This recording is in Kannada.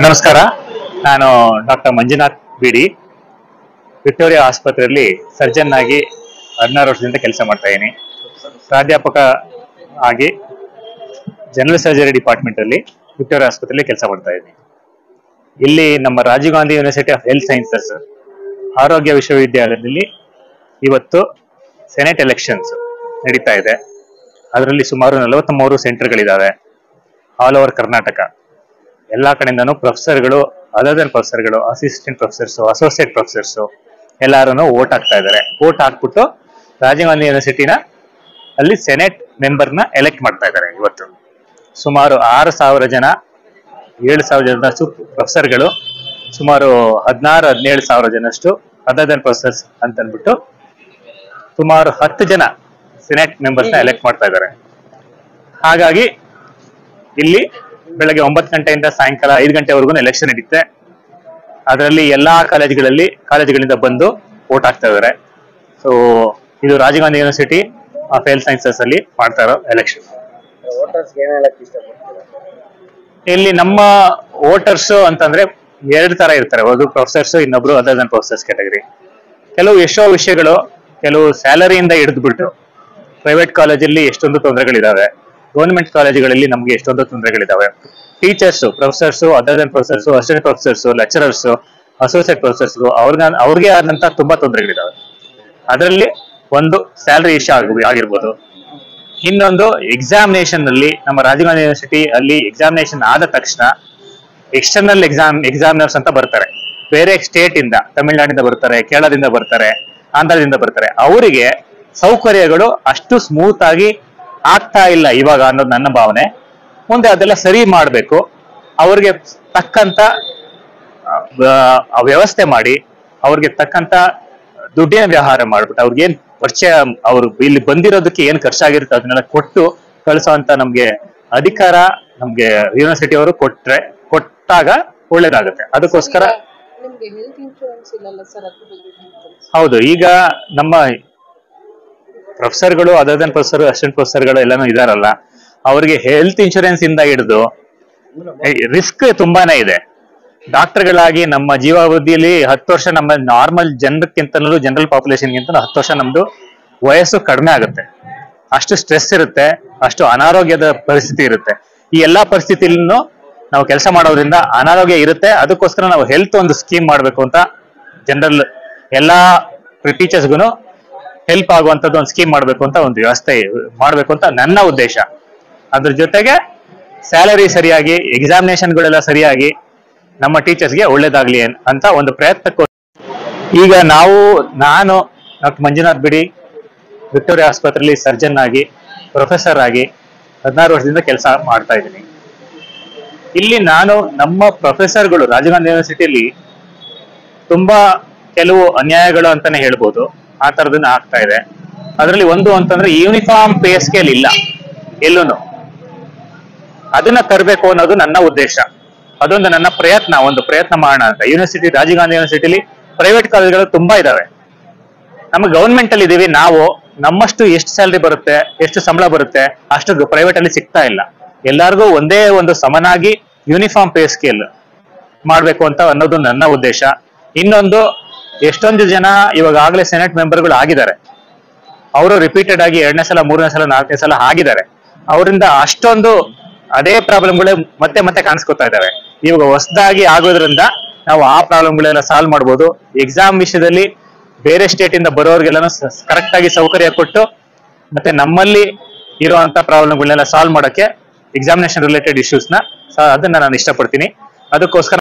ನಮಸ್ಕಾರ. ನಾನು ಡಾಕ್ಟರ್ ಮಂಜುನಾಥ್ ಬಿಡಿ, ವಿಕ್ಟೋರಿಯಾ ಆಸ್ಪತ್ರೆಯಲ್ಲಿ ಸರ್ಜನ್ ಆಗಿ 16 ವರ್ಷದಿಂದ ಕೆಲಸ ಮಾಡ್ತಾ ಇದ್ದೀನಿ. ಪ್ರಾಧ್ಯಾಪಕ ಆಗಿ ಜನರಲ್ ಸರ್ಜರಿ ಡಿಪಾರ್ಟ್ಮೆಂಟ್ ಅಲ್ಲಿ ವಿಕ್ಟೋರಿಯಾ ಆಸ್ಪತ್ರೆಯಲ್ಲಿ ಕೆಲಸ ಮಾಡ್ತಾ ಇದ್ದೀನಿ. ಇಲ್ಲಿ ನಮ್ಮ Rajiv Gandhi university of health sciences ಆರೋಗ್ಯ ವಿಶ್ವವಿದ್ಯಾಲಯದಲ್ಲಿ ಇವತ್ತು ಸೆನೆಟ್ ಎಲೆಕ್ಷನ್ಸ್ ನಡೀತಾ ಇದೆ. ಅದರಲ್ಲಿ ಸುಮಾರು 43 ಸೆಂಟರ್ಗಳಿದಾವೆ ಆಲ್ ಓವರ್ ಕರ್ನಾಟಕ. ಎಲ್ಲಾ ಕಡೆಯಿಂದನೂ ಪ್ರೊಫೆಸರ್ಗಳು, ಅದರ್ ಪ್ರೊಫೆಸರ್ಗಳು, ಅಸಿಸ್ಟೆಂಟ್ ಪ್ರೊಫೆಸರ್ಸ್, ಅಸೋಸಿಯೇಟ್ ಪ್ರೊಫೆಸರ್ಸ್ ಎಲ್ಲಾರು ಓಟ್ ಹಾಕ್ತಾ ಇದ್ದಾರೆ. ಓಟ್ ಹಾಕ್ಬಿಟ್ಟು ರಾಜೀವ್ ಗಾಂಧಿ ಯೂನಿವರ್ಸಿಟಿನ ಅಲ್ಲಿ ಸೆನೆಟ್ ಮೆಂಬರ್ನ ಎಲೆಕ್ಟ್ ಮಾಡ್ತಾ ಇದ್ದಾರೆ. ಇವತ್ತು ಸುಮಾರು 6,000 ಜನ, 7,000 ಜನಷ್ಟು ಪ್ರೊಫೆಸರ್ಗಳು, ಸುಮಾರು 16-17,000 ಜನಷ್ಟು ಅದರ್ ಪ್ರೊಫೆಸರ್ಸ್ ಅಂತ ಅಂದ್ಬಿಟ್ಟು ಸುಮಾರು 10 ಜನ ಸೆನೆಟ್ ಮೆಂಬರ್ಸ್ನ ಎಲೆಕ್ಟ್ ಮಾಡ್ತಾ ಇದ್ದಾರೆ. ಹಾಗಾಗಿ ಇಲ್ಲಿ ಬೆಳಗ್ಗೆ 9 ಗಂಟೆಯಿಂದ ಸಾಯಂಕಾಲ 5 ಗಂಟೆವರೆಗೂ ಎಲೆಕ್ಷನ್ ನಡೀತೆ. ಅದರಲ್ಲಿ ಎಲ್ಲಾ ಕಾಲೇಜುಗಳಿಂದ ಬಂದು ವೋಟ್ ಹಾಕ್ತಾ ಇದ್ದಾರೆ. ಸೊ ಇದು Rajiv Gandhi university of health sciences ಅಲ್ಲಿ ಮಾಡ್ತಾ ಇರೋ ಎಲೆಕ್ಷನ್. ಇಲ್ಲಿ ನಮ್ಮ ವೋಟರ್ಸ್ ಅಂತಂದ್ರೆ 2 ತರ ಇರ್ತಾರೆ. ಒಂದು ಪ್ರೊಫೆಸರ್ಸ್, ಇನ್ನೊಬ್ರು ಅದರ್ ದನ್ ಪ್ರೊಫೆಸರ್ಸ್ ಕ್ಯಾಟಗರಿ. ಕೆಲವು ಎಷ್ಟೋ ವಿಷಯಗಳು, ಕೆಲವು ಸ್ಯಾಲರಿಯಿಂದ ಹಿಡಿದ್ಬಿಟ್ಟು ಪ್ರೈವೇಟ್ ಕಾಲೇಜಲ್ಲಿ ಎಷ್ಟೊಂದು ತೊಂದರೆಗಳಿದಾವೆ, ಗೌರ್ಮೆಂಟ್ ಕಾಲೇಜುಗಳಲ್ಲಿ ನಮ್ಗೆ ಎಷ್ಟೊಂದು ತೊಂದರೆಗಳಿದಾವೆ. Teachers, professors, other than professors, assistant professors, lecturers, associate professors ಅವ್ರಿಗೆ ಆದಂತ ತುಂಬಾ ತೊಂದರೆಗಳಿದಾವೆ. ಅದರಲ್ಲಿ ಒಂದು ಸ್ಯಾಲರಿ ಇಶ್ಯೂ ಆಗಿರ್ಬೋದು. ಇನ್ನೊಂದು ಎಕ್ಸಾಮಿನೇಷನ್ ಅಲ್ಲಿ ನಮ್ಮ ರಾಜೀವ್ ಗಾಂಧಿ ಯೂನಿವರ್ಸಿಟಿ ಅಲ್ಲಿ ಎಕ್ಸಾಮಿನೇಷನ್ ಆದ ತಕ್ಷಣ ಎಕ್ಸ್ಟರ್ನಲ್ ಎಕ್ಸಾಮಿನರ್ಸ್ ಅಂತ ಬರ್ತಾರೆ. ಬೇರೆ ಸ್ಟೇಟ್ ಇಂದ, ತಮಿಳುನಾಡಿಂದ ಬರ್ತಾರೆ, ಕೇರಳದಿಂದ ಬರ್ತಾರೆ, ಆಂಧ್ರದಿಂದ ಬರ್ತಾರೆ. ಅವರಿಗೆ ಸೌಕರ್ಯಗಳು ಅಷ್ಟು ಸ್ಮೂತ್ ಆಗಿ ಆಗ್ತಾ ಇಲ್ಲ ಇವಾಗ ಅನ್ನೋದು ನನ್ನ ಭಾವನೆ. ಮುಂದೆ ಅದೆಲ್ಲ ಸರಿ ಮಾಡಬೇಕು. ಅವ್ರಿಗೆ ತಕ್ಕಂತ ವ್ಯವಸ್ಥೆ ಮಾಡಿ, ಅವ್ರಿಗೆ ತಕ್ಕಂತ ದುಡ್ಡಿನ ವ್ಯವಹಾರ ಮಾಡ್ಬಿಟ್ಟು ಅವ್ರಿಗೇನ್ ಪರಿಚಯ, ಅವ್ರು ಇಲ್ಲಿ ಬಂದಿರೋದಕ್ಕೆ ಏನ್ ಖರ್ಚಾಗಿರುತ್ತೆ ಅದನ್ನೆಲ್ಲ ಕೊಟ್ಟು ಕಳಿಸೋಂತ ನಮ್ಗೆ ಅಧಿಕಾರ ನಮ್ಗೆ ಯೂನಿವರ್ಸಿಟಿ ಅವರು ಕೊಟ್ಟಾಗ ಒಳ್ಳೇದಾಗುತ್ತೆ. ಅದಕ್ಕೋಸ್ಕರ ಹೌದು, ಈಗ ನಮ್ಮ ಪ್ರೊಫೆಸರ್ಗಳು, ಅದರ್ ದನ್ ಪ್ರೊಫೆಸರ್, ಅಸಿಸ್ಟೆಂಟ್ ಪ್ರೊಫೆಸರ್ಗಳು ಎಲ್ಲಾನು ಇದಾರಲ್ಲ, ಅವ್ರಿಗೆ ಹೆಲ್ತ್ ಇನ್ಶೂರೆನ್ಸ್ ಇಂದ ಹಿಡಿದು ರಿಸ್ಕ್ ತುಂಬಾನೇ ಇದೆ. ಡಾಕ್ಟರ್ಗಳಾಗಿ ನಮ್ಮ ಜೀವಾವಧಿಯಲ್ಲಿ 10 ವರ್ಷ ನಮ್ಮ ನಾರ್ಮಲ್ ಜನರಕ್ಕಿಂತಲೂ, ಜನರಲ್ ಪಾಪ್ಯುಲೇಷನ್ಗಿಂತ 10 ವರ್ಷ ನಮ್ದು ವಯಸ್ಸು ಕಡಿಮೆ ಆಗುತ್ತೆ. ಅಷ್ಟು ಸ್ಟ್ರೆಸ್ ಇರುತ್ತೆ, ಅಷ್ಟು ಅನಾರೋಗ್ಯದ ಪರಿಸ್ಥಿತಿ ಇರುತ್ತೆ. ಈ ಎಲ್ಲಾ ಪರಿಸ್ಥಿತಿಯನ್ನು ನಾವು ಕೆಲಸ ಮಾಡೋದ್ರಿಂದ ಅನಾರೋಗ್ಯ ಇರುತ್ತೆ. ಅದಕ್ಕೋಸ್ಕರ ನಾವು ಹೆಲ್ತ್ ಒಂದು ಸ್ಕೀಮ್ ಮಾಡ್ಬೇಕು ಅಂತ, ಜನರಲ್ ಎಲ್ಲಾ ಟೀಚರ್ಸ್ಗೂ ಹೆಲ್ಪ್ ಆಗುವಂತದ್ದು ಒಂದು ಸ್ಕೀಮ್ ಮಾಡ್ಬೇಕು ಅಂತ, ಒಂದು ವ್ಯವಸ್ಥೆ ಮಾಡ್ಬೇಕು ಅಂತ ನನ್ನ ಉದ್ದೇಶ. ಅದ್ರ ಜೊತೆಗೆ ಸ್ಯಾಲರಿ ಸರಿಯಾಗಿ, ಎಕ್ಸಾಮಿನೇಷನ್ಗಳೆಲ್ಲ ಸರಿಯಾಗಿ ನಮ್ಮ ಟೀಚರ್ಸ್ಗೆ ಒಳ್ಳೇದಾಗ್ಲಿ ಅಂತ ಒಂದು ಪ್ರಯತ್ನ. ಈಗ ನಾನು ಡಾಕ್ಟರ್ ಮಂಜುನಾಥ್ ಬಿಡಿ, ವಿಕ್ಟೋರಿಯಾ ಆಸ್ಪತ್ರೆಯಲ್ಲಿ ಸರ್ಜನ್ ಆಗಿ, ಪ್ರೊಫೆಸರ್ ಆಗಿ 16 ವರ್ಷದಿಂದ ಕೆಲಸ ಮಾಡ್ತಾ ಇದ್ದೀನಿ. ಇಲ್ಲಿ ನಮ್ಮ ಪ್ರೊಫೆಸರ್ಗಳು ರಾಜೀವ್ ಗಾಂಧಿ ಯೂನಿವರ್ಸಿಟಿಯಲ್ಲಿ ತುಂಬಾ ಕೆಲವು ಅನ್ಯಾಯಗಳು ಅಂತಾನೆ ಹೇಳ್ಬೋದು, ಆ ತರದನ್ನ ಆಗ್ತಾ ಇದೆ. ಅದರಲ್ಲಿ ಒಂದು ಅಂತಂದ್ರೆ ಯೂನಿಫಾರ್ಮ್ ಪೇ ಸ್ಕೇಲ್ ಇಲ್ಲ ಎಲ್ಲೂನು. ಅದನ್ನ ತರಬೇಕು ಅನ್ನೋದು ನನ್ನ ಉದ್ದೇಶ. ಅದೊಂದು ನನ್ನ ಒಂದು ಪ್ರಯತ್ನ ಮಾಡೋಣ ಅಂತ. ಯೂನಿವರ್ಸಿಟಿ, ರಾಜೀವ್ ಗಾಂಧಿ ಯೂನಿವರ್ಸಿಟಿಲಿ ಪ್ರೈವೇಟ್ ಕಾಲೇಜ್ಗಳು ತುಂಬಾ ಇದಾವೆ. ನಮ್ಮ ಗವರ್ಮೆಂಟ್ ಅಲ್ಲಿ ಇದೀವಿ ನಾವು, ನಮ್ಮಷ್ಟು ಎಷ್ಟು ಸ್ಯಾಲರಿ ಬರುತ್ತೆ, ಎಷ್ಟು ಸಂಬಳ ಬರುತ್ತೆ ಅಷ್ಟು ಪ್ರೈವೇಟ್ ಅಲ್ಲಿ ಸಿಗ್ತಾ ಇಲ್ಲ. ಎಲ್ಲರಿಗೂ ಒಂದೇ ಒಂದು ಸಮನಾಗಿ ಯೂನಿಫಾರ್ಮ್ ಪೇ ಸ್ಕೇಲ್ ಮಾಡ್ಬೇಕು ಅಂತ ಅನ್ನೋದು ನನ್ನ ಉದ್ದೇಶ. ಇನ್ನೊಂದು, ಎಷ್ಟೊಂದು ಜನ ಇವಾಗ ಆಗ್ಲೇ ಸೆನೆಟ್ ಮೆಂಬರ್ಗಳು ಆಗಿದ್ದಾರೆ. ಅವರು ರಿಪೀಟೆಡ್ ಆಗಿ 2ನೇ ಸಲ, 3ನೇ ಸಲ, 4ನೇ ಸಲ ಆಗಿದ್ದಾರೆ. ಅವರಿಂದ ಅಷ್ಟೊಂದು ಅದೇ ಪ್ರಾಬ್ಲಮ್ಗಳೇ ಮತ್ತೆ ಕಾಣಿಸ್ಕೊತಾ ಇದಾವೆ. ಇವಾಗ ಹೊಸದಾಗಿ ಆಗೋದ್ರಿಂದ ನಾವು ಆ ಪ್ರಾಬ್ಲಮ್ಗಳೆಲ್ಲ ಸಾಲ್ವ್ ಮಾಡ್ಬೋದು. ಎಕ್ಸಾಮ್ ವಿಷಯದಲ್ಲಿ ಬೇರೆ ಸ್ಟೇಟ್ ಇಂದ ಬರೋರ್ಗೆಲ್ಲಾನು ಕರೆಕ್ಟ್ ಆಗಿ ಸೌಕರ್ಯ ಕೊಟ್ಟು, ಮತ್ತೆ ನಮ್ಮಲ್ಲಿ ಇರುವಂತ ಪ್ರಾಬ್ಲಮ್ಗಳನ್ನೆಲ್ಲ ಸಾಲ್ವ್ ಮಾಡಕ್ಕೆ ಎಕ್ಸಾಮಿನೇಷನ್ ರಿಲೇಟೆಡ್ ಇಶ್ಯೂಸ್ನ ಅದನ್ನ ನಾನು ಇಷ್ಟಪಡ್ತೀನಿ. ಅದಕ್ಕೋಸ್ಕರ